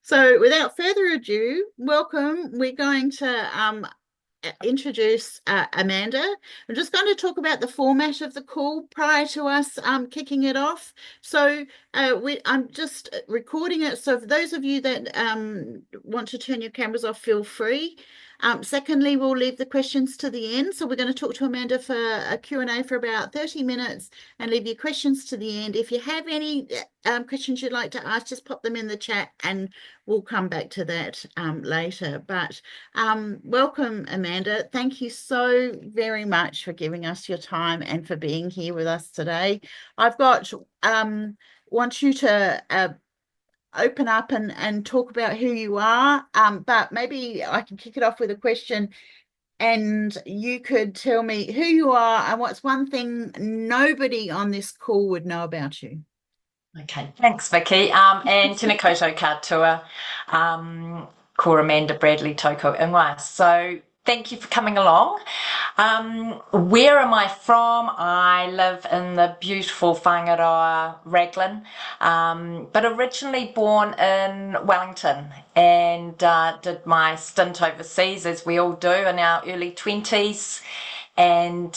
So, without further ado, welcome. We're going to introduce Amanda. I'm just going to talk about the format of the call prior to us kicking it off. So, I'm just recording it. So, for those of you that want to turn your cameras off, feel free. Secondly, we'll leave the questions to the end. So we're going to talk to Amanda for a Q&A for about 30 minutes and leave your questions to the end. If you have any questions you'd like to ask, just pop them in the chat and we'll come back to that later. But welcome, Amanda. Thank you so very much for giving us your time and for being here with us today. I've got want you to open up and talk about who you are, but maybe I can kick it off with a question and you could tell me who you are and what's one thing nobody on this call would know about you. Okay, thanks, Vikki. And tēnā koutou katoa, ko Amanda Bradley toko ingoa. So thank you for coming along. Where am I from? I live in the beautiful Whangaroa, Raglan, but originally born in Wellington and did my stint overseas, as we all do, in our early 20s. And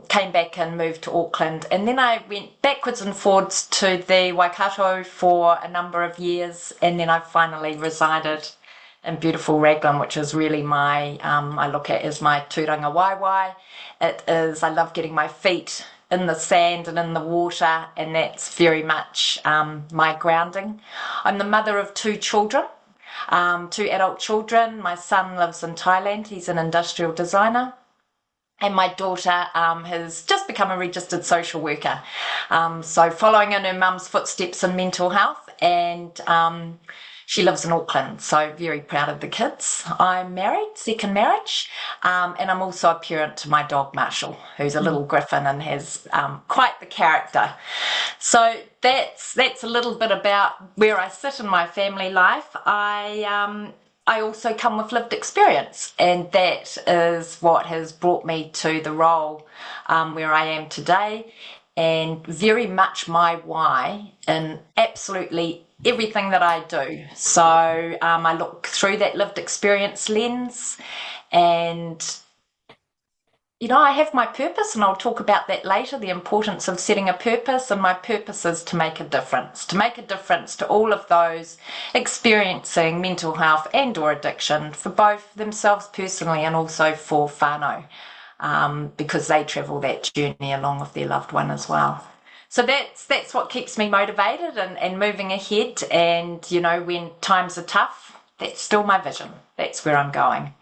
came back and moved to Auckland. And then I went backwards and forwards to the Waikato for a number of years, and then I finally resided in beautiful Raglan, which is really my, I look at as my tūranga waiwai. It is, I love getting my feet in the sand and in the water, and that's very much my grounding. I'm the mother of two children, two adult children. My son lives in Thailand. He's an industrial designer. And my daughter has just become a registered social worker. So following in her mum's footsteps in mental health, and she lives in Auckland. So very proud of the kids. I'm married, second marriage, and I'm also a parent to my dog Marshall, who's a little griffin and has quite the character. So that's a little bit about where I sit in my family life. I also come with lived experience, and that is what has brought me to the role where I am today, and very much my why in absolutely everything that I do. So I look through that lived experience lens, and I have my purpose, and I'll talk about that later, the importance of setting a purpose, and my purpose is to make a difference to all of those experiencing mental health and or addiction, for both themselves personally and also for whānau, because they travel that journey along with their loved one as well. So that's what keeps me motivated and moving ahead, and when times are tough, that's still my vision. That's where I'm going.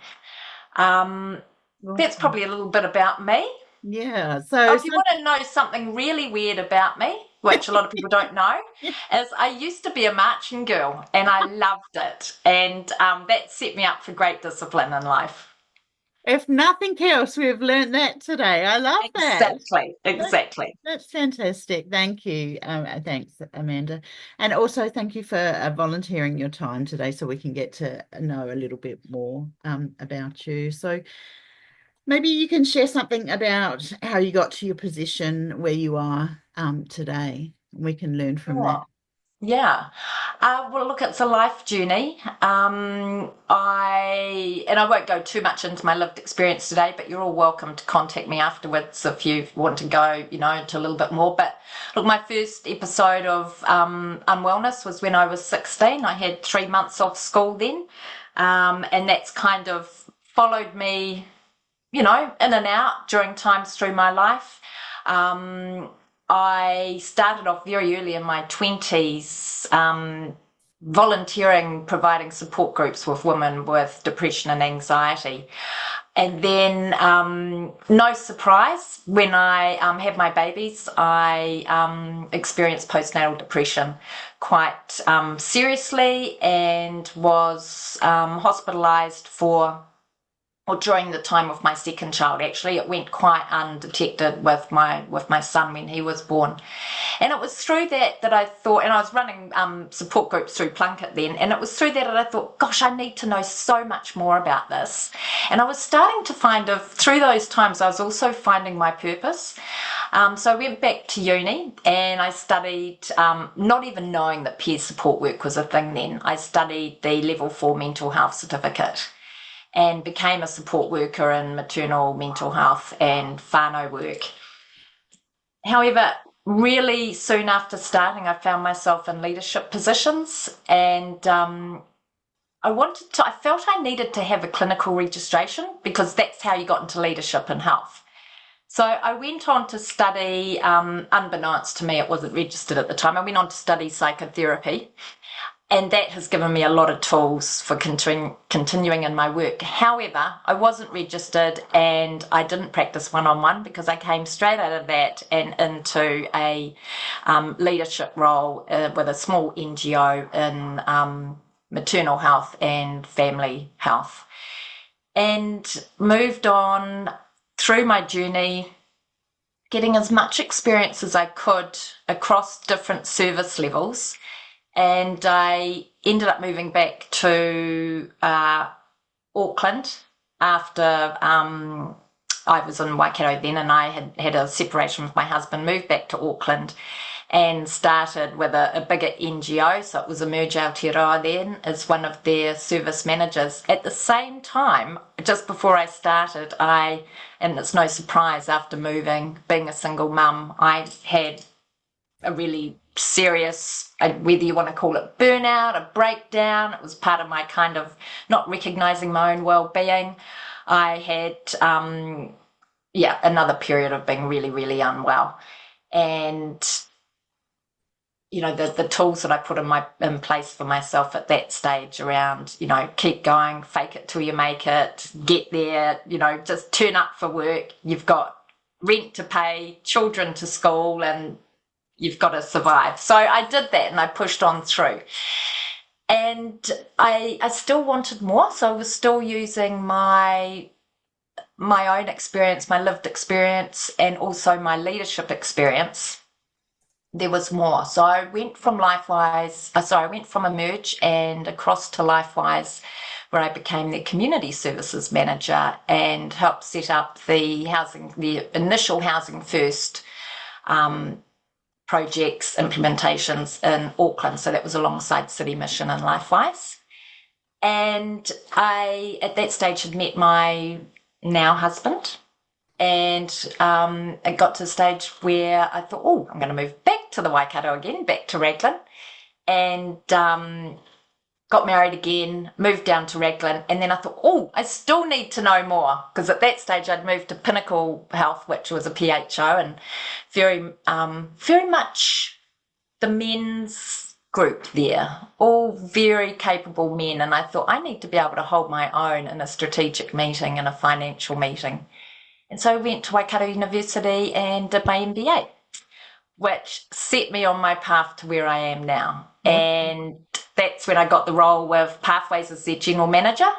That's probably a little bit about me. Yeah. If you want to know something really weird about me, which a lot of people don't know, is I used to be a marching girl and I loved it. And that set me up for great discipline in life. If nothing else, we've learned that today. I love that. Exactly. That's fantastic. Thank you. Thanks, Amanda. And also thank you for volunteering your time today so we can get to know a little bit more about you. So maybe you can share something about how you got to your position where you are today. We can learn from that. Yeah. Well, look, it's a life journey. I won't go too much into my lived experience today, but you're all welcome to contact me afterwards if you want to go, into a little bit more. But look, my first episode of unwellness was when I was 16. I had 3 months off school then, and that's kind of followed me, in and out during times through my life. I started off very early in my 20s, volunteering, providing support groups with women with depression and anxiety. And then, no surprise, when I had my babies, I experienced postnatal depression quite seriously, and was hospitalised during the time of my second child. Actually, it went quite undetected with my son when he was born. And it was through that I thought, and I was running support groups through Plunket then, and it was through that I thought, gosh, I need to know so much more about this. And I was starting to through those times, I was also finding my purpose. So I went back to uni and I studied, not even knowing that peer support work was a thing then, I studied the Level 4 mental health certificate and became a support worker in maternal mental health and whānau work. However, really soon after starting, I found myself in leadership positions and I felt I needed to have a clinical registration because that's how you got into leadership in health. So I went on to study, unbeknownst to me, it wasn't registered at the time. I went on to study psychotherapy, and that has given me a lot of tools for continuing in my work. However, I wasn't registered and I didn't practice one-on-one because I came straight out of that and into a leadership role with a small NGO in maternal health and family health, and moved on through my journey, getting as much experience as I could across different service levels. And I ended up moving back to Auckland after I was in Waikato then, and I had a separation with my husband, moved back to Auckland and started with a bigger NGO. So it was Emerge Aotearoa then as one of their service managers. At the same time, just before I started, and it's no surprise after moving, being a single mum, I had a really serious, whether you want to call it burnout, a breakdown. It was part of my kind of not recognizing my own well-being. I had, another period of being really, really unwell. And the tools that I put in place for myself at that stage around, keep going, fake it till you make it, get there, just turn up for work. You've got rent to pay, children to school, and you've got to survive. So I did that and I pushed on through. And I still wanted more, so I was still using my own experience, my lived experience, and also my leadership experience. There was more. So I went from Emerge and across to LifeWise, where I became the community services manager and helped set up the initial Housing First projects, implementations in Auckland. So that was alongside City Mission and LifeWise. And I, at that stage, had met my now husband. And it got to the stage where I thought, oh, I'm going to move back to the Waikato again, back to Raglan. And got married again, moved down to Raglan. And then I thought, oh, I still need to know more. Because at that stage, I'd moved to Pinnacle Health, which was a PHO, and very much the men's group there, all very capable men. And I thought, I need to be able to hold my own in a strategic meeting and a financial meeting. And so I went to Waikato University and did my MBA, which set me on my path to where I am now. And that's when I got the role with Pathways as their general manager.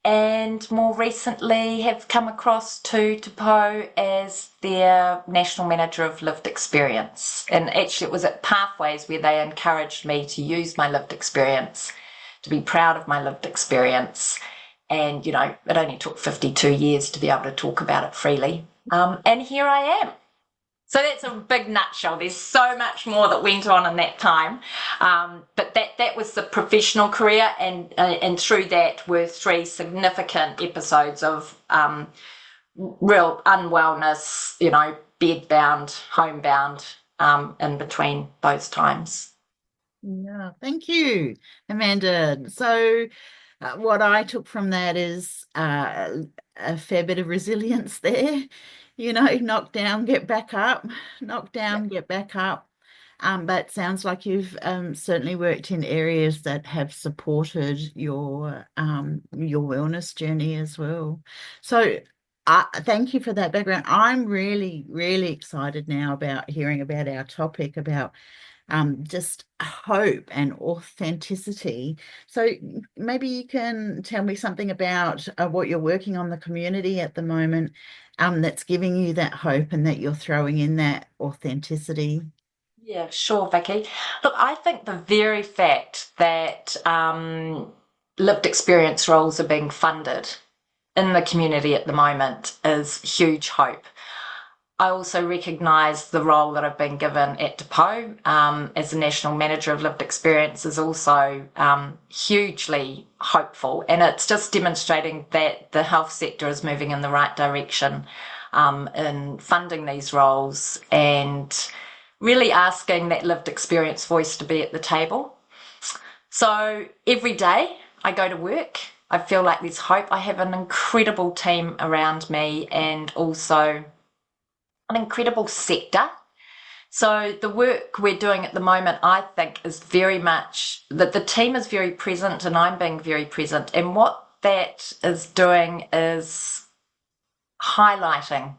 And more recently have come across to Te Pou as their national manager of lived experience. And actually it was at Pathways where they encouraged me to use my lived experience, to be proud of my lived experience. And, it only took 52 years to be able to talk about it freely. And here I am. So that's a big nutshell. There's so much more that went on in that time. But that was the professional career. And through that were 3 significant episodes of real unwellness, bed-bound, homebound, in between those times. Yeah, thank you, Amanda. So what I took from that is a fair bit of resilience there. Knock down, get back up, knock down, get back up. But sounds like you've certainly worked in areas that have supported your wellness journey as well. So thank you for that background. I'm really, really excited now about hearing about our topic about just hope and authenticity. So maybe you can tell me something about what you're working on the community at the moment that's giving you that hope and that you're throwing in that authenticity. Yeah, sure, Vikki. Look, I think the very fact that lived experience roles are being funded in the community at the moment is huge hope. I also recognise the role that I've been given at Te Pou as the National Manager of Lived Experience is also hugely hopeful, and it's just demonstrating that the health sector is moving in the right direction in funding these roles and really asking that lived experience voice to be at the table. So every day I go to work, I feel like there's hope. I have an incredible team around me and also an incredible sector. So the work we're doing at the moment, I think, is very much that the team is very present and I'm being very present. And what that is doing is highlighting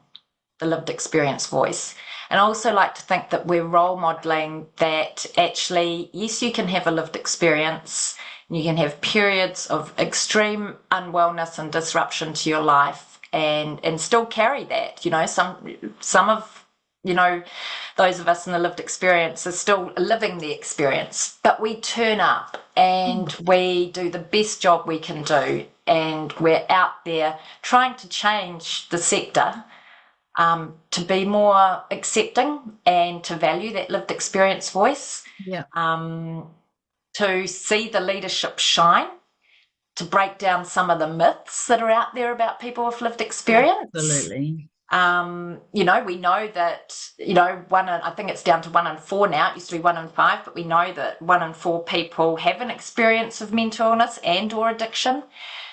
the lived experience voice. And I also like to think that we're role modeling that actually, yes, you can have a lived experience, you can have periods of extreme unwellness and disruption to your life and still carry that. You know, some of those of us in the lived experience are still living the experience, but we turn up and we do the best job we can do, and we're out there trying to change the sector to be more accepting and to value that lived experience voice, Yeah. to see the leadership shine, to break down some of the myths that are out there about people with lived experience. Absolutely. We know that, I think it's down to 1 in 4 now. It used to be 1 in 5, but we know that 1 in 4 people have an experience of mental illness and or addiction.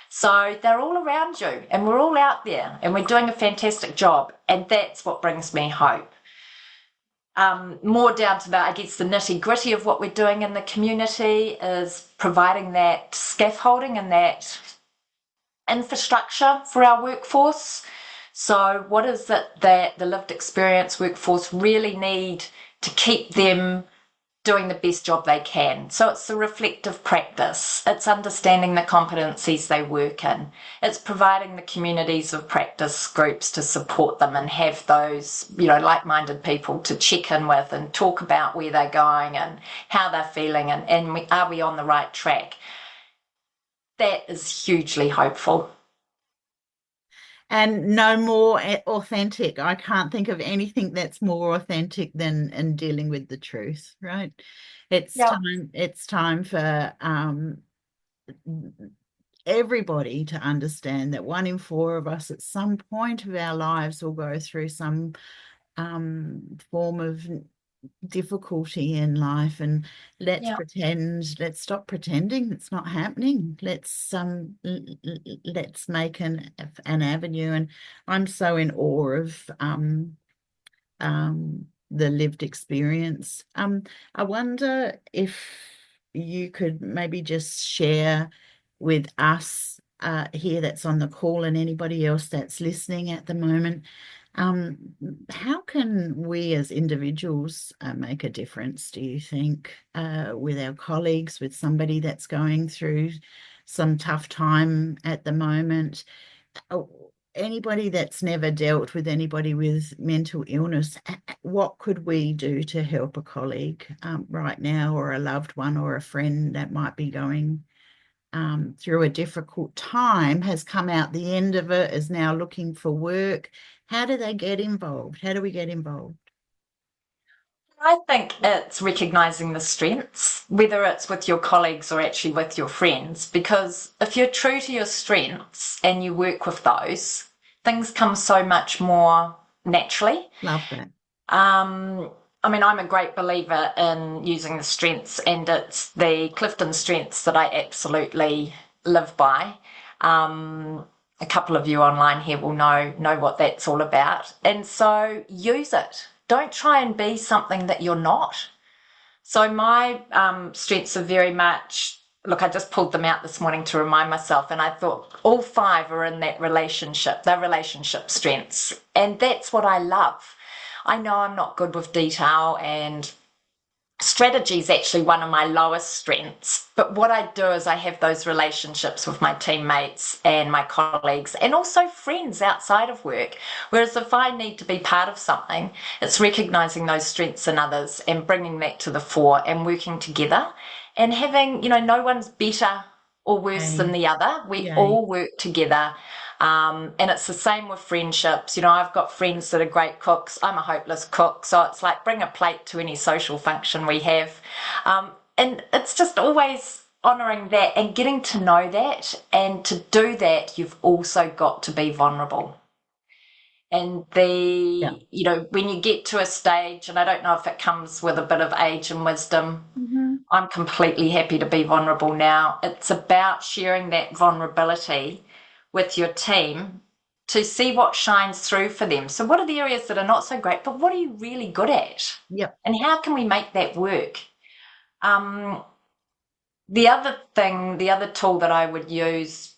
So they're all around you and we're all out there and we're doing a fantastic job. And that's what brings me hope. More down to I guess, the nitty gritty of what we're doing in the community is providing that scaffolding and that infrastructure for our workforce. So what is it that the lived experience workforce really need to keep them doing the best job they can? So it's the reflective practice, it's understanding the competencies they work in, it's providing the communities of practice groups to support them and have those, like-minded people to check in with and talk about where they're going and how they're feeling and are we on the right track? That is hugely hopeful. And no more authentic. I can't think of anything that's more authentic than in dealing with the truth, right? Yeah. It's time for everybody to understand that 1 in 4 of us at some point of our lives will go through some form of difficulty in life, and let's stop pretending it's not happening. Let's make an avenue. And I'm so in awe of the lived experience. I wonder if you could maybe just share with us here that's on the call and anybody else that's listening at the moment, how can we as individuals make a difference, do you think, with our colleagues, with somebody that's going through some tough time at the moment? Anybody that's never dealt with anybody with mental illness, what could we do to help a colleague right now, or a loved one or a friend that might be going through a difficult time, has come out the end of it, is now looking for work? How do they get involved? How do we get involved? I think it's recognizing the strengths, whether it's with your colleagues or actually with your friends, because if you're true to your strengths and you work with those, things come so much more naturally. Love that. I'm a great believer in using the strengths, and it's the Clifton strengths that I absolutely live by. A couple of you online here will know what that's all about. And so use it. Don't try and be something that you're not. So my strengths are very much, look, I just pulled them out this morning to remind myself, and I thought all 5 are in that relationship, they're relationship strengths. And that's what I love. I know I'm not good with detail, and strategy is actually one of my lowest strengths, but what I do is I have those relationships with my teammates and my colleagues and also friends outside of work. Whereas if I need to be part of something, it's recognizing those strengths in others and bringing that to the fore and working together and having, no one's better or worse than the other. We all work together And it's the same with friendships. I've got friends that are great cooks. I'm a hopeless cook. So it's like bring a plate to any social function we have. And it's just always honouring that and getting to know that. And to do that, you've also got to be vulnerable. And Yeah. when you get to a stage, and I don't know if it comes with a bit of age and wisdom, Hmm. I'm completely happy to be vulnerable now. It's about sharing that vulnerability with your team to see what shines through for them. So, what are the areas that are not so great, but what are you really good at? Yep. And how can we make that work? Um, the other thing, the other tool that I would use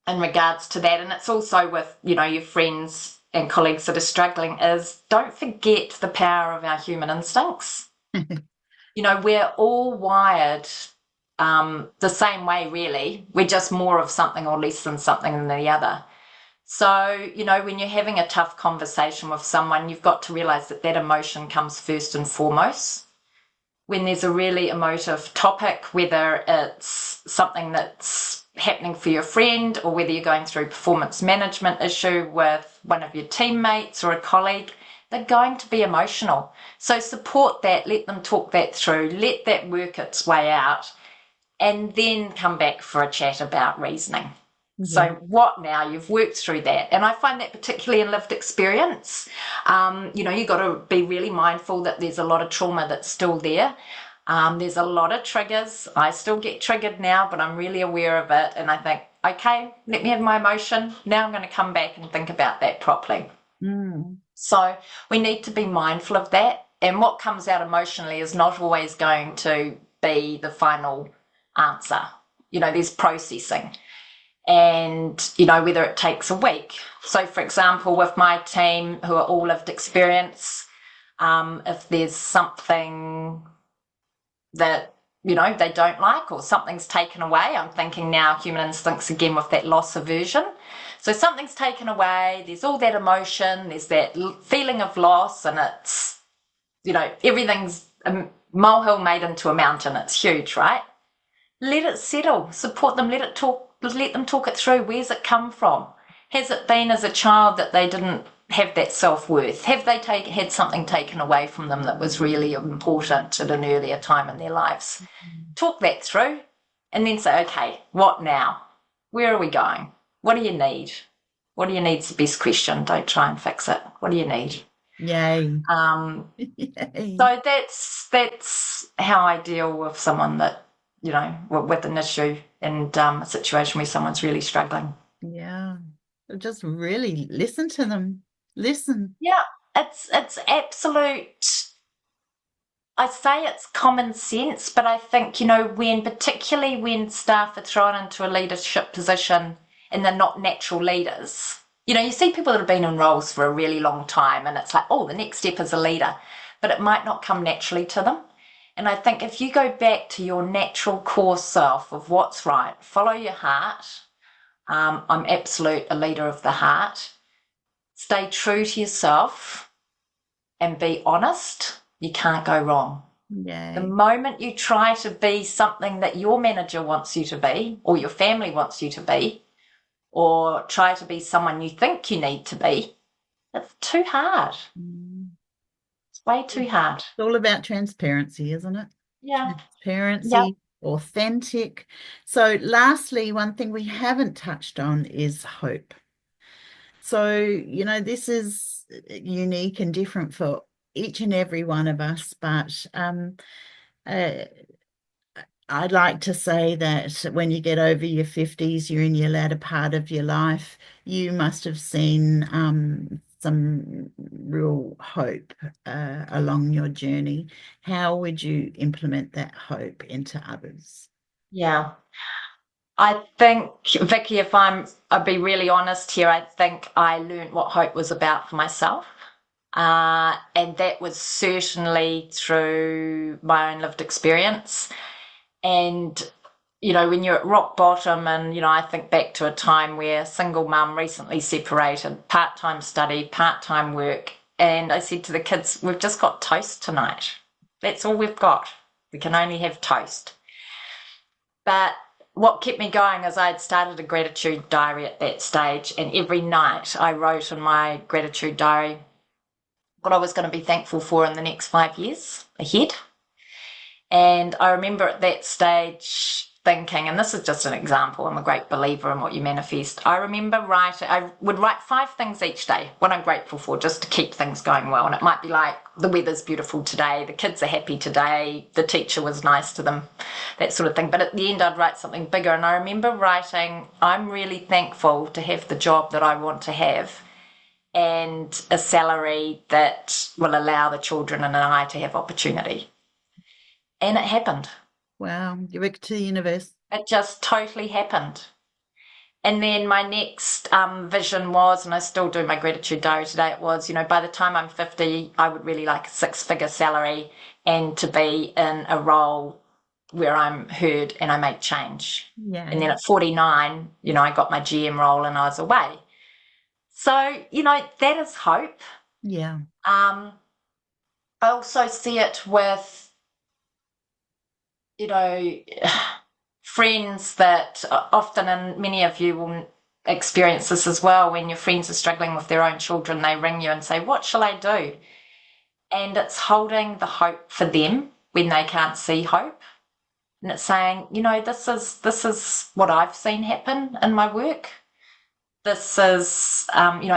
in regards to that, and it's also with, your friends and colleagues that are struggling, is don't forget the power of our human instincts. We're all wired the same way, really. We're just more of something or less than something than the other. So, when you're having a tough conversation with someone, you've got to realize that that emotion comes first and foremost. When there's a really emotive topic, whether it's something that's happening for your friend or whether you're going through a performance management issue with one of your teammates or a colleague, they're going to be emotional. So support that, let them talk that through, let that work its way out, and then come back for a chat about reasoning. Yeah. So what now? You've worked through that. And I find that particularly in lived experience, you've got to be really mindful that there's a lot of trauma that's still there. There's a lot of triggers. I still get triggered now, but I'm really aware of it. And I think, okay, let me have my emotion. Now I'm going to come back and think about that properly. Mm. So we need to be mindful of that. And what comes out emotionally is not always going to be the final answer. There's processing. And, whether it takes a week. So, for example, with my team who are all lived experience, if there's something that, they don't like or something's taken away, I'm thinking now human instincts again with that loss aversion. So something's taken away, there's all that emotion, there's that feeling of loss, and it's, everything's a molehill made into a mountain. It's huge, right? Let it settle, support them, let them talk it through. Where's it come from? Has it been as a child that they didn't have that self-worth? Have they had something taken away from them that was really important at an earlier time in their lives? Talk that through and then say, okay, what now? Where are we going? What do you need? What do you need is the best question. Don't try and fix it. What do you need? Yay. Yay. So that's how I deal with someone that, with an issue and a situation where someone's really struggling. Yeah. Just really listen to them. Listen. Yeah, it's absolute. I say it's common sense, but I think, particularly when staff are thrown into a leadership position and they're not natural leaders, you see people that have been in roles for a really long time and it's like, oh, the next step is a leader, but it might not come naturally to them. And I think if you go back to your natural core self of what's right, follow your heart. I'm absolute a leader of the heart. Stay true to yourself and be honest. You can't go wrong. The Yay. moment you try to be something that your manager wants you to be or your family wants you to be or try to be someone you think you need to be, it's too hard. Mm. It's way too hard. It's all about transparency, isn't it? Yeah. Yep. Transparency, authentic. So, lastly, one thing we haven't touched on is hope. So, this is unique and different for each and every one of us, but uh, I'd like to say that when you get over your 50s, you're in your latter part of your life, you must have seen some real hope along your journey. How would you implement that hope into others? Yeah. I think, Vikki, I'll be really honest here, I think I learned what hope was about for myself. And that was certainly through my own lived experience. And, when you're at rock bottom, and, I think back to a time where single mum, recently separated, part-time study, part-time work. And I said to the kids, we've just got toast tonight. That's all we've got. We can only have toast. But what kept me going is I had started a gratitude diary at that stage, and every night I wrote in my gratitude diary what I was going to be thankful for in the next 5 years ahead. And I remember at that stage thinking, and this is just an example, I'm a great believer in what you manifest. I remember I would write 5 things each day, what I'm grateful for, just to keep things going well. And it might be like, the weather's beautiful today, the kids are happy today, the teacher was nice to them, that sort of thing. But at the end, I'd write something bigger. And I remember writing, I'm really thankful to have the job that I want to have and a salary that will allow the children and I to have opportunity. And it happened. Wow. Give it to the universe. It just totally happened. And then my next vision was, and I still do my gratitude diary today, it was, by the time I'm 50, I would really like a 6-figure salary and to be in a role where I'm heard and I make change. Yeah. And then at 49, I got my GM role and I was away. So, that is hope. Yeah. I also see it with, friends that often, and many of you will experience this as well, when your friends are struggling with their own children, they ring you and say, what shall I do? And it's holding the hope for them when they can't see hope. And it's saying, this is what I've seen happen in my work. This is,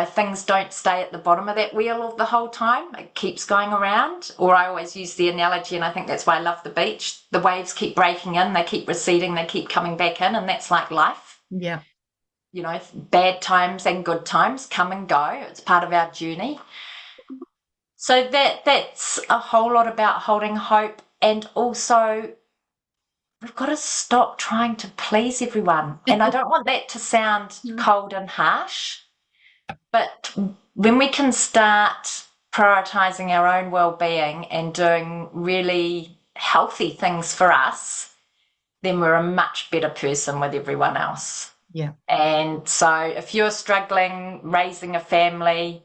things don't stay at the bottom of that wheel the whole time. It keeps going around. Or I always use the analogy, and I think that's why I love the beach. The waves keep breaking in, they keep receding, they keep coming back in, and that's like life. Yeah. Bad times and good times come and go. It's part of our journey. So that's a whole lot about holding hope, and also we've got to stop trying to please everyone. And I don't want that to sound cold and harsh, but when we can start prioritizing our own well-being and doing really healthy things for us, then we're a much better person with everyone else. Yeah. And so if you're struggling raising a family,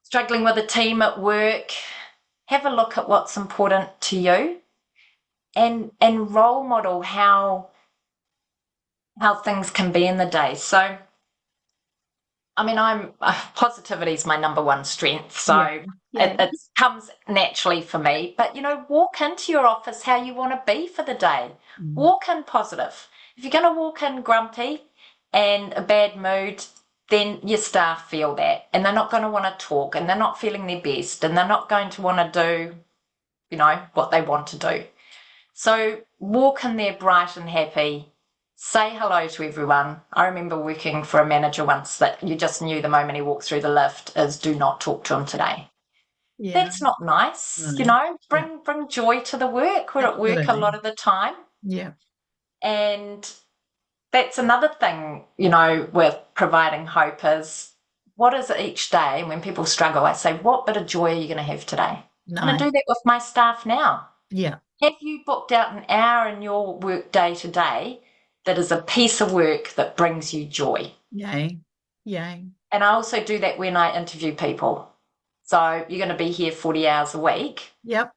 struggling with a team at work, have a look at what's important to you. And role model how things can be in the day. So, I mean, positivity is my number one strength. So it comes naturally for me. But, walk into your office how you want to be for the day. Walk in positive. If you're going to walk in grumpy and a bad mood, then your staff feel that. And they're not going to want to talk, and they're not feeling their best, and they're not going to want to do, what they want to do. So walk in there bright and happy, say hello to everyone. I remember working for a manager once that you just knew the moment he walked through the lift is, do not talk to him today. Yeah. That's not nice, bring joy to the work. We're Absolutely. At work a lot of the time. Yeah. And that's another thing, with providing hope is, what is it each day? And when people struggle, I say, what bit of joy are you going to have today? Nice. And I do that with my staff now. Yeah. Have you booked out an hour in your work day today that is a piece of work that brings you joy? Yay. Yay. And I also do that when I interview people. So you're going to be here 40 hours a week. Yep.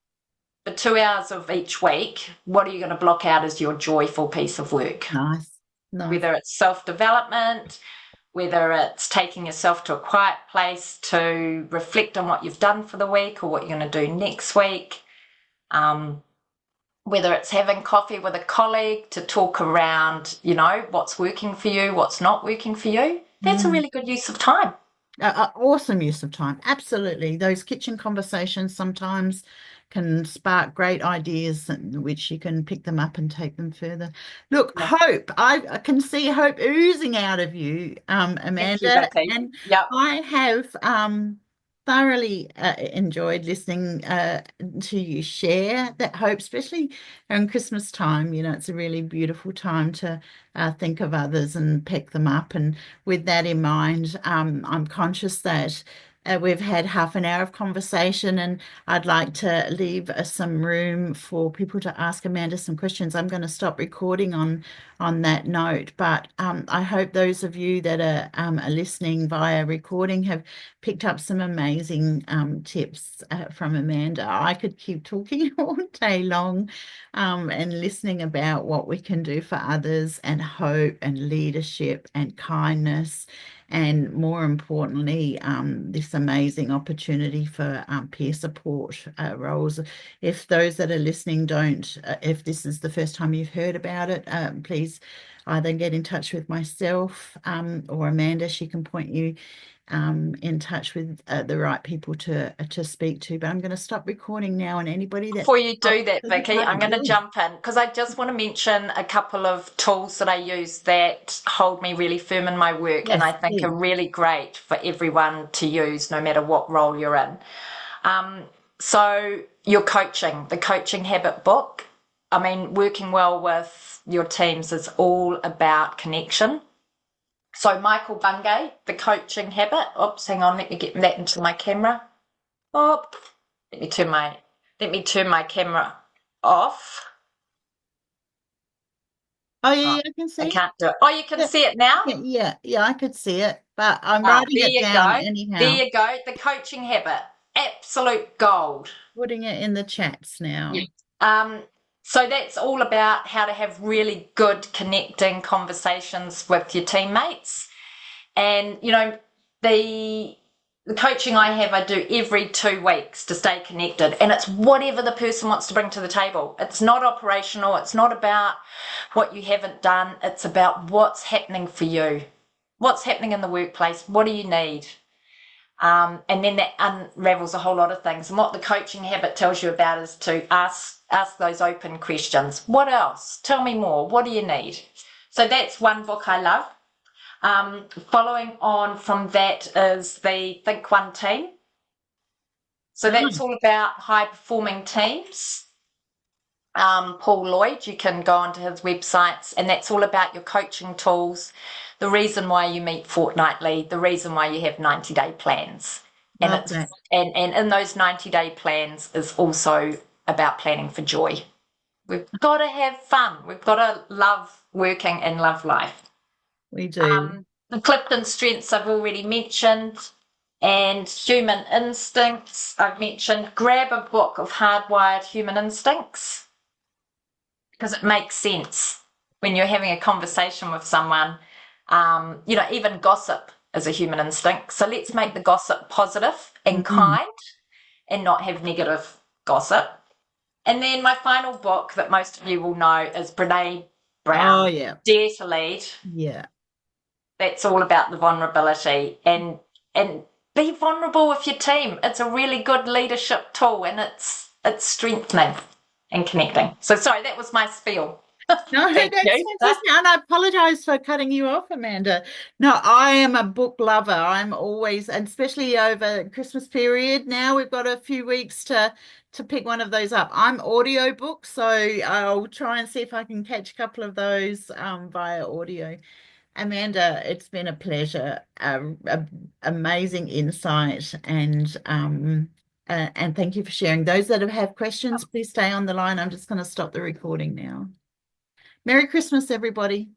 For 2 hours of each week, what are you going to block out as your joyful piece of work? Nice. Whether it's self-development, whether it's taking yourself to a quiet place to reflect on what you've done for the week or what you're going to do next week. Whether it's having coffee with a colleague to talk around, what's working for you, what's not working for you. That's a really good use of time. Awesome use of time. Absolutely. Those kitchen conversations sometimes can spark great ideas, which you can pick them up and take them further. Look, yeah. Hope. I can see hope oozing out of you, Amanda. Thank you, and I have thoroughly enjoyed listening to you share that hope, especially around Christmas time. It's a really beautiful time to think of others and pick them up. And with that in mind, I'm conscious that We've had half an hour of conversation, and I'd like to leave some room for people to ask Amanda some questions. I'm going to stop recording on that note, but I hope those of you that are listening via recording have picked up some amazing tips from Amanda. I could keep talking all day long and listening about what we can do for others, and hope and leadership and kindness, and more importantly, this amazing opportunity for peer support roles. If those that are listening don't, if this is the first time you've heard about it, please either get in touch with myself or Amanda. She can point you in touch with the right people to speak to. But I'm going to stop recording now, and anybody that Before you do that, Vikki, I'm going to yes, jump in because I just want to mention a couple of tools that I use that hold me really firm in my work and I yes, think are please. really great for everyone to use no matter what role you're in. Um, so your coaching, the Coaching Habit book, I mean, working well with your teams is all about connection. So Michael Bungay, the Coaching Habit. Oops, hang on, let me get that into my camera. Oh, let me turn my camera off. Oh yeah, Oh, yeah, I can I see. can't do it. Oh, you can Yeah, see it now? yeah, I could see it, but I'm Ah, writing there it you down go. There anyhow, you go. The Coaching Habit. Absolute gold. putting it in the chats Yeah. now. Um, so that's all about how to have really good connecting conversations with your teammates. And the the coaching I have, I do every 2 weeks to stay connected, and it's whatever the person wants to bring to the table. It's not operational. It's not about what you haven't done. It's about what's happening for you. What's happening in the workplace? What do you need? And then that unravels a whole lot of things. And what the coaching habit tells you about is to ask those open questions. What else? Tell me more. What do you need? So that's one book I love. Following on from that is the Think One Team. So that's Oh, all about high performing teams. Paul Lloyd, you can go onto his websites, and that's all about your coaching tools, the reason why you meet fortnightly, the reason why you have 90-day plans. And love it's that. and in those 90-day plans is also about planning for joy. We've got to have fun. We've got to love working and love life. We do. The Clifton strengths I've already mentioned, and human instincts I've mentioned. Grab a book of hardwired human instincts because it makes sense when you're having a conversation with someone. Even gossip is a human instinct. So let's make the gossip positive and Mm. kind and not have negative gossip. And then my final book that most of you will know is Brene Oh Brown, yeah, Dare to Lead. yeah. That's all about the vulnerability and be vulnerable with your team. It's a really good leadership tool and it's strengthening and connecting. So sorry, that was my spiel. No, Thank that's you. fantastic. And I apologize for cutting you off, Amanda. No, I am a book lover. I'm always, and especially over Christmas period. Now we've got a few weeks to pick one of those up. I'm audiobook, so I'll try and see if I can catch a couple of those via audio. Amanda, it's been a pleasure. Amazing insight, and thank you for sharing. Those that have questions, please stay on the line. I'm just going to stop the recording now. Merry Christmas, everybody.